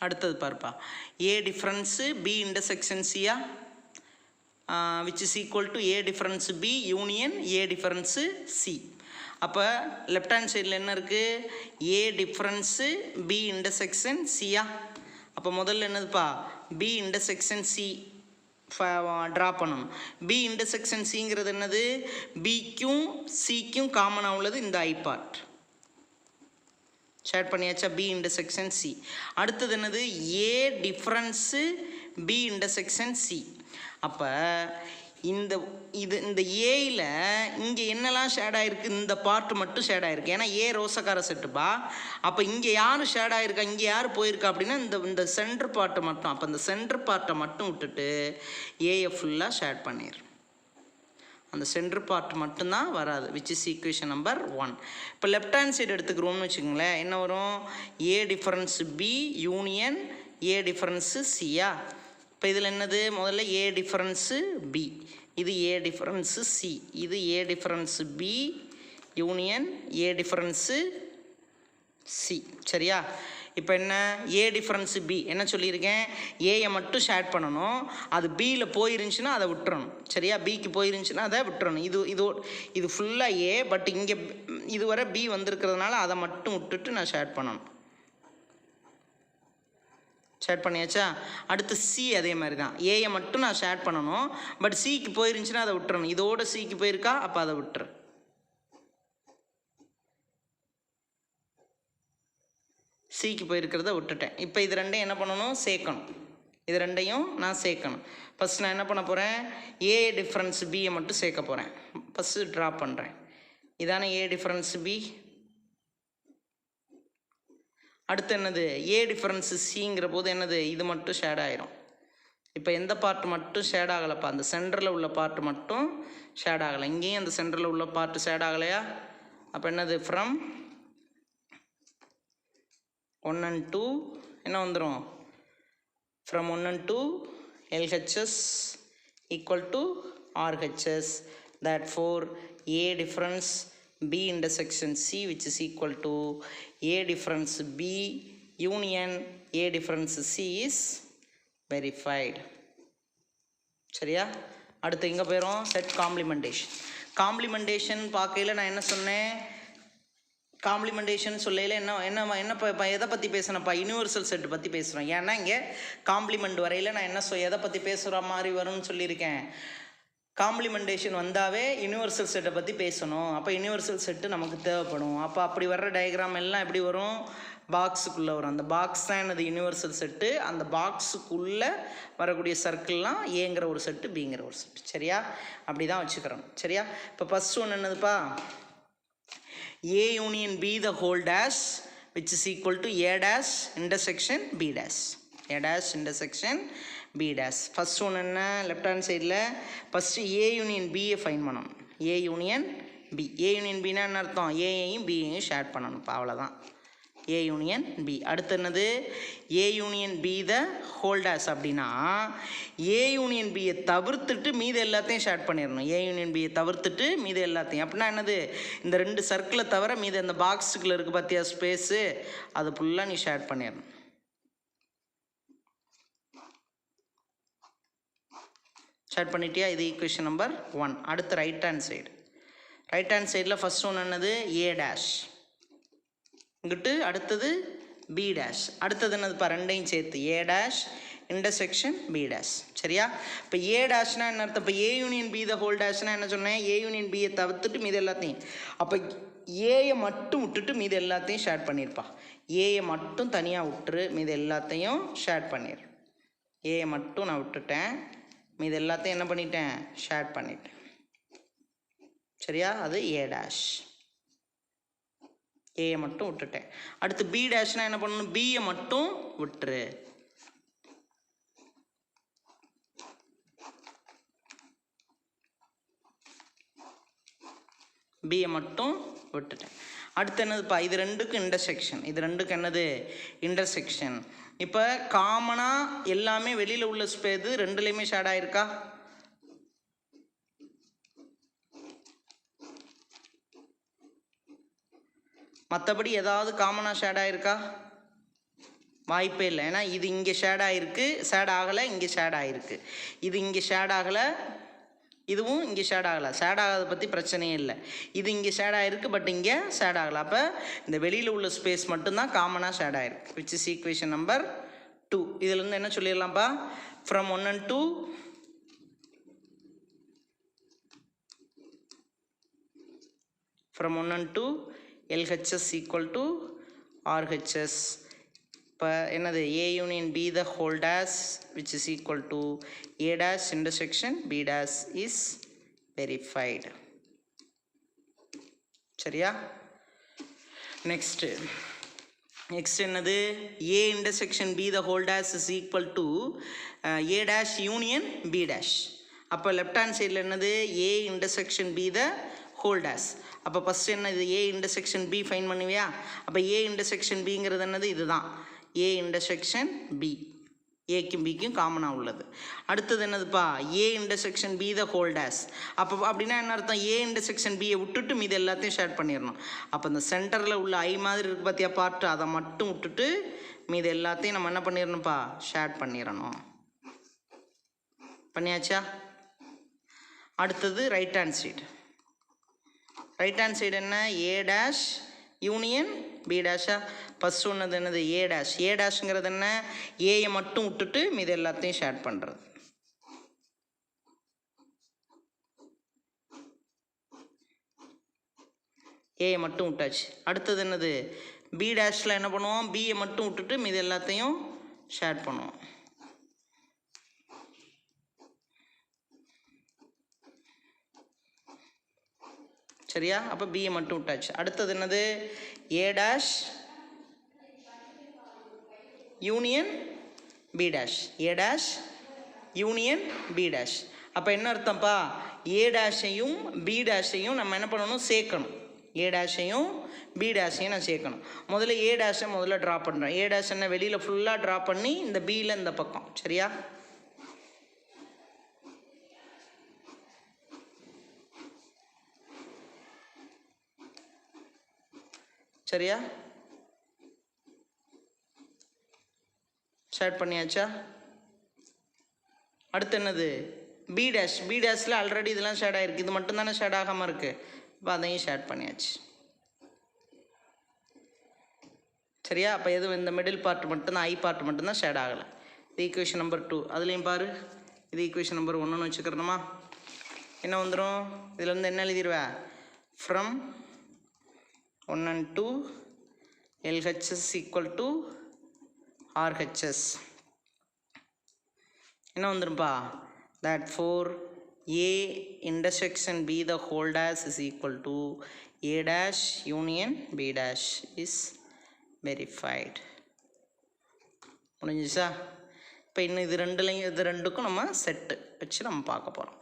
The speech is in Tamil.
அடுத்தது பார்ப்பா, ஏ டிஃப்ரென்ஸு பி இன்டர்செக்ஷன் சியா, which is equal to A difference B union A difference C. அப்போ லெஃப்ட் ஹேண்ட் சைடில் என்ன இருக்குது, ஏ டிஃப்ரென்ஸு பி இன்டர்செக்ஷன் சியா. அப்போ முதல்ல என்னதுப்பா, பி இன்டர்செக்ஷன் சி ட்ரா பண்ணணும். பி இன்டர்செக்ஷன் சிங்கிறது என்னது, பிக்கும் சிக்கும் காமனாக உள்ளது இந்த ஐ பார்ட். ஷேர் பண்ணியாச்சா, பி இன்டர்செக்ஷன் சி. அடுத்தது என்னது, A difference B intersection C. அப்போ இந்த ஏயில் இங்கே என்னெல்லாம் ஷேட் ஆகிருக்கு, இந்த பார்ட் மட்டும் ஷேட் ஆகிருக்கு. ஏன்னா ஏ ரோசக்கார செட்டுப்பா. அப்போ இங்கே யார் ஷேட் ஆகிருக்கா, இங்கே யார் போயிருக்கா அப்படின்னா இந்த சென்டர் பார்ட்டை மட்டும். அப்போ இந்த சென்டர் பார்ட்டை மட்டும் விட்டுட்டு ஏயை ஃபுல்லாக ஷேட் பண்ணிடுறோம். அந்த சென்டர் பார்ட் மட்டும்தான் வராது, விச் இஸ் ஈக்குவேஷன் நம்பர் 1. இப்போ லெஃப்ட் ஹேண்ட் சைடு எடுத்துக்கிறோம்னு வச்சுக்கோங்களேன், என்ன வரும், A difference B union A difference சியா. இப்போ இதில் என்னது, முதல்ல ஏ டிஃபரன்ஸு பி, இது ஏ டிஃபரன்ஸு சி, இது A difference B union A difference C. சரியா, இப்போ என்ன, ஏ டிஃபரன்ஸு பி என்ன சொல்லியிருக்கேன், ஏயை மட்டும் ஷேட் பண்ணணும். அது பியில் போயிருந்துச்சுன்னா அதை விட்டுறணும். சரியா, பிக்கு போயிருந்துச்சுன்னா அதை விட்டுறணும். இது ஃபுல்லாக ஏ, பட் இங்கே இதுவரை பி வந்திருக்கிறதுனால அதை மட்டும் விட்டுட்டு நான் ஷேட் பண்ணணும். ஷேட் பண்ணியாச்சா. அடுத்து சி அதே மாதிரி தான், ஏயை மட்டும் நான் ஷேட் பண்ணணும், பட் சிக்கு போயிருந்துச்சுன்னா அதை விட்டுறணும். இதோட சிக்கு போயிருக்கா, அப்போ அதை விட்டுரு. சிக்கு போயிருக்கிறத விட்டுட்டேன். இப்போ இது ரெண்டையும் என்ன பண்ணணும், சேர்க்கணும். இது ரெண்டையும் நான் சேர்க்கணும். ஃபஸ்ட் நான் என்ன பண்ண போகிறேன், ஏ டிஃப்ரென்ஸ் பியை மட்டும் சேர்க்க போகிறேன். ஃபஸ்ட்டு ட்ரா பண்ணுறேன். இதானே ஏ டிஃப்ரென்ஸ் பி. அடுத்து என்னது, ஏ டிஃபரன்ஸு சிங்கிற போது என்னது, இது மட்டும் ஷேட் ஆயிரும். இப்போ எந்த பார்ட் மட்டும் ஷேட் ஆகலைப்பா, அந்த சென்டரில் உள்ள பார்ட் மட்டும் ஷேட் ஆகலை. இங்கேயும் அந்த சென்டரில் உள்ள பார்ட் ஷேட் ஆகலையா. அப்போ என்னது, ஃப்ரம் 1 and 2 என்ன வந்துடும், from 1 and 2 LHS equal to RHS. Therefore A difference B intersection C which is equal to A difference B union A difference C is verified. சரியா, அடுத்து எங்கே போயிடும், செட் காம்ப்ளிமெண்டேஷன். காம்ப்ளிமெண்டேஷன் பார்க்கையில் நான் என்ன சொன்னேன், காம்ப்ளிமெண்டேஷன் சொல்லையில் என்ன இப்போ எதை பற்றி பேசுகிறேன்ப்பா, யூனிவர்சல் செட் பற்றி பேசுகிறோம். ஏன்னா இங்கே காம்ப்ளிமெண்ட் வரையில் நான் என்ன எதை பற்றி பேசுகிற மாதிரி வரும்னு சொல்லியிருக்கேன். காம்ப்ளிமெண்டேஷன் வந்தாவே யூனிவர்சல் செட்டை பற்றி பேசணும். அப்போ யூனிவர்சல் செட்டு நமக்கு தேவைப்படும். அப்போ அப்படி வர்ற டயக்ராம் எல்லாம் எப்படி வரும், பாக்ஸுக்குள்ளே வரும். அந்த பாக்ஸ் தான் என்னது யூனிவர்சல் செட்டு. அந்த பாக்ஸுக்குள்ளே வரக்கூடிய சர்க்கிள்லாம் ஏங்கிற ஒரு செட்டு, பிங்கிற ஒரு செட்டு. சரியா, அப்படி தான் வச்சுக்கிறோம். சரியா, இப்போ ஃபஸ்ட் ஒன்று என்னதுப்பா, A union B the whole dash which is equal to A dash intersection B dash. A dash intersection B dash. First ஒன்று என்ன, லெஃப்ட் ஹேண்ட் சைடில் ஃபஸ்ட்டு A union Bயை ஃபைன் பண்ணணும். A union B. A union Bனா என்ன அர்த்தம், ஏயையும் பியையும் ஷேர் பண்ணணும்ப்பா, அவ்வளோதான். A union B. அடுத்து என்னது, A union B the whole dash அப்படின்னா A union Bயை தவிர்த்துட்டு மீது எல்லாத்தையும் ஷேர் பண்ணிடணும். A union Bயை தவிர்த்துட்டு மீது எல்லாத்தையும். அப்படின்னா என்னது, இந்த ரெண்டு சர்க்கிளை தவிர மீது அந்த பாக்ஸுக்குள்ளே இருக்குது பார்த்தியா ஸ்பேஸு, அது ஃபுல்லாக நீ ஷேர் பண்ணிடணும். ஷேர் பண்ணிட்டியா, இது ஈக்குவேஷன் நம்பர் 1. அடுத்து right hand side. Right hand சைடில் ஃபஸ்ட் ஒன்று என்னது, A dash இங்கிட்டு, அடுத்தது B dash, அடுத்தது என்னதுப்பா, ரெண்டையும் சேர்த்து A dash intersection B dash. சரியா, இப்போ A dashனா என்ன அர்த்தம், இப்போ A union B the whole dashனா என்ன சொன்னேன், A union Bயை தவிர்த்துட்டு மீது எல்லாத்தையும். அப்போ ஏயை மட்டும் விட்டுட்டு மீது எல்லாத்தையும் ஷேர் பண்ணியிருப்பா. ஏயை மட்டும் தனியாக விட்டுரு, மீது எல்லாத்தையும் ஷேர் பண்ணிடு. ஏயை மட்டும் நான் விட்டுட்டேன், மீது எல்லாத்தையும் என்ன பண்ணிட்டேன், ஷேர் பண்ணிட்டேன். சரியா, அது A dash. ஏயை மட்டும் விட்டுட்டேன். அடுத்து B டேஷ்னா என்ன பண்ணணும், பியை மட்டும் விட்டுரு. பியை மட்டும் விட்டுட்டேன். அடுத்து என்னதுப்பா, இது ரெண்டுக்கும் இன்டர்செக்ஷன். இது ரெண்டுக்கும் என்னது, இன்டர்செக்ஷன். இப்போ காமனாக எல்லாமே வெளியில் உள்ள ஸ்பேஸ் ரெண்டுலேயுமே ஷேட் ஆகிருக்கா, மற்றபடி ஏதாவது காமனாக ஷேட் ஆகிருக்கா, வாய்ப்பே இல்லை. ஏன்னா இது இங்கே ஷேட் ஆகிருக்கு, ஷேட் ஆகலை, இங்கே ஷேட் ஆகிருக்கு. இது இங்கே ஷேட் ஆகலை, இதுவும் இங்கே ஷேட் ஆகலை. ஷேட் ஆகாத பற்றி பிரச்சனையே இல்லை. இது இங்கே ஷேட் ஆகிருக்கு, பட் இங்கே ஷேட் ஆகலை. அப்போ இந்த வெளியில் உள்ள ஸ்பேஸ் மட்டும்தான் காமனாக ஷேட் ஆகிருக்கு. Which is equation number 2. இதிலேருந்து என்ன சொல்லிடலாம்ப்பா, from 1 and 2 from 1 and 2 LHS equal to RHS. இப்போ என்னது, A union B the whole dash which is equal to A dash intersection B dash is verified. சரியா? நெக்ஸ்ட் என்னது, A intersection B the whole dash is equal to A dash union B dash. அப்போ லெஃப்ட் ஹேண்ட் சைடில் என்னது, A intersection B the whole dash. அப்போ ஃபஸ்ட்டு என்ன, இது A intersection B ஃபைன் பண்ணுவியா? அப்போ A intersection Bங்கிறது என்னது, இதுதான் A intersection B. ஏக்கும் பிக்கும் காமனாக உள்ளது. அடுத்தது என்னதுப்பா, A intersection B the whole dash. அப்போ அப்படின்னா என்ன அர்த்தம், A intersection Bயை விட்டுட்டு மீது எல்லாத்தையும் ஷேட் பண்ணிடணும். அப்போ இந்த சென்டரில் உள்ள ஐ மாதிரி இருக்கு பார்த்தியா பார்ட்டு, அதை மட்டும் விட்டுட்டு மீது எல்லாத்தையும் நம்ம என்ன பண்ணிடணும்ப்பா, ஷேட் பண்ணிடணும். பண்ணியாச்சா? அடுத்தது right hand side. Right hand side என்ன, A dash யூனியன் B டேஷா. ஃபஸ்ட் ஒன்று என்னது, A dash. A dashங்கிறது என்ன, ஏயை மட்டும் விட்டுட்டு மீது எல்லாத்தையும் ஷேட் பண்ணுறது. ஏயை மட்டும் விட்டாச்சு. அடுத்தது என்னது, B டேஷில் என்ன பண்ணுவோம், பியை மட்டும் விட்டுட்டு மீது எல்லாத்தையும் ஷேட் பண்ணுவோம். சரியா? அப்போ பியை மட்டும் விட்டாச்சு. அடுத்தது என்னது, A dash union B dash. A dash union B dash. அப்போ என்ன அர்த்தம்ப்பா, A டேஷையும் B டேஷையும் நம்ம என்ன பண்ணணும், சேர்க்கணும். A டேஷையும் B டேஷையும் நான் சேர்க்கணும். முதல்ல A டேஷை முதல்ல ட்ரா பண்ணுறேன். A டேஷ் என்ன, வெளியில் ஃபுல்லாக ட்ரா பண்ணி இந்த Bயில் இந்த பக்கம். சரியா? சரியா? ஷேட் பண்ணியாச்சா? அடுத்து என்னது, B dash. B dashல ஆல்ரெடி இதெல்லாம் ஷேட் ஆகிருக்கு, இது மட்டும் தானே ஷேட் ஆகாமல் இருக்குது. இப்போ அதையும் ஷேட் பண்ணியாச்சு. சரியா? அப்போ எதுவும் இந்த மிடில் பார்ட் மட்டும்தான், ஐ பார்ட் மட்டும்தான் ஷேட் ஆகலை. இது ஈக்குவேஷன் நம்பர் 2. அதுலேயும் பாரு, இது ஈக்குவேஷன் நம்பர் 1ன்னு வச்சுக்கிறணுமா? என்ன வந்துடும், இதில் வந்து என்ன எழுதிடுவேன், from 1 and 2 LHS equal to RHS. என்ன வந்துருப்பா, that for A intersection B the whole dash is equal to A dash union B dash is verified. முடிஞ்சிச்சா? இப்போ இன்னும் இது ரெண்டுக்கும் நம்ம செட்டு வச்சு நம்ம பார்க்க போகிறோம்.